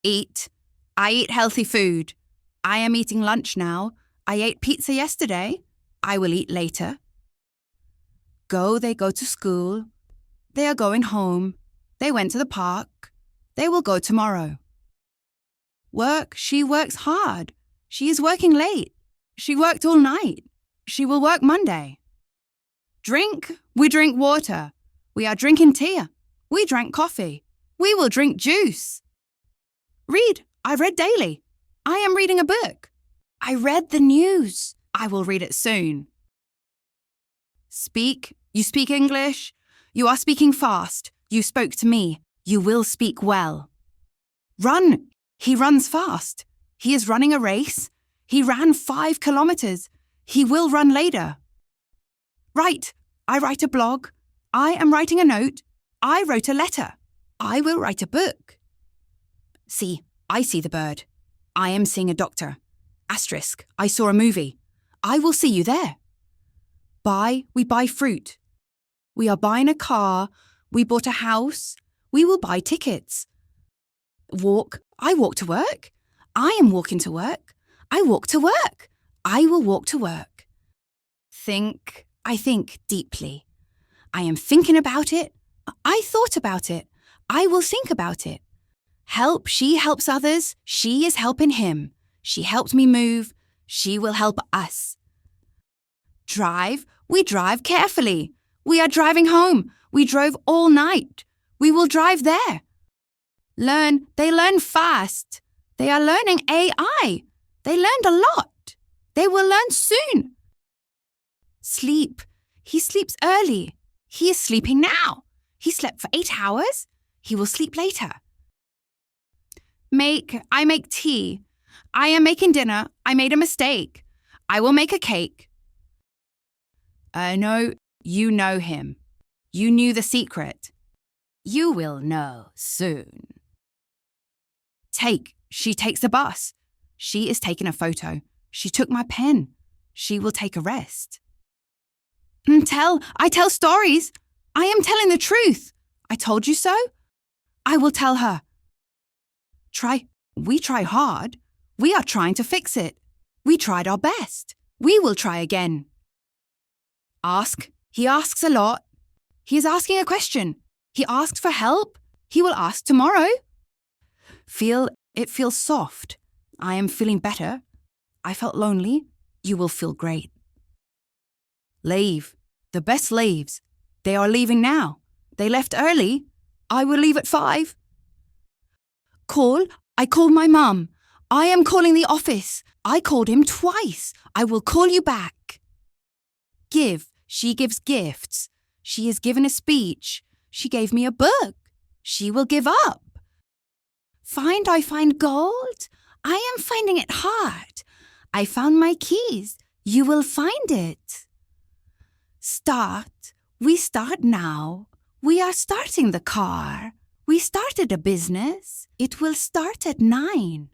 Eat. I eat healthy food. I am eating lunch now. I ate pizza yesterday. I will eat later. Go, they go to school. They are going home. They went to the park. They will go tomorrow. Work, she works hard. She is working late. She worked all night. She will work Monday. Drink, we drink water. We are drinking tea. We drank coffee. We will drink juice. Read, I read daily. I am reading a book. I read the news. I will read it soon. Speak, you speak English. You are speaking fast. You spoke to me. You will speak well. Run, he runs fast. He is running a race. He ran 5 kilometers. He will run later. Write, I write a blog. I am writing a note. I wrote a letter. I will write a book. See, I see the bird. I am seeing a doctor. Asterisk, I saw a movie. I will see you there. Buy, we buy fruit. We are buying a car. We bought a house. We will buy tickets. Walk, I walk to work. I am walking to work. I walk to work. I will walk to work. Think, I think deeply. I am thinking about it. I thought about it. I will think about it. Help, she helps others. She is helping him. She helped me move. She will help us. Drive, we drive carefully. We are driving home. We drove all night. We will drive there. Learn, they learn fast. They are learning AI. They learned a lot. They will learn soon. Sleep, he sleeps early. He is sleeping now. He slept for 8 hours. He will sleep later. Make, I make tea. I am making dinner. I made a mistake. I will make a cake. No, you know him. You knew the secret. You will know soon. Take, she takes a bus. She is taking a photo. She took my pen. She will take a rest. I tell stories. I am telling the truth. I told you so. I will tell her. We try hard. We are trying to fix it. We tried our best. We will try again. Ask, he asks a lot. He is asking a question. He asked for help. He will ask tomorrow. Feel, it feels soft. I am feeling better. I felt lonely. You will feel great. Leave, the best leaves. They are leaving now. They left early. I will leave at 5. Call, I called my mum. I am calling the office. I called him twice. I will call you back. Give, she gives gifts. She is given a speech. She gave me a book. She will give up. Find, I find gold. I am finding it hard. I found my keys. You will find it. Start, we start now. We are starting the car. We started a business. It will start at 9.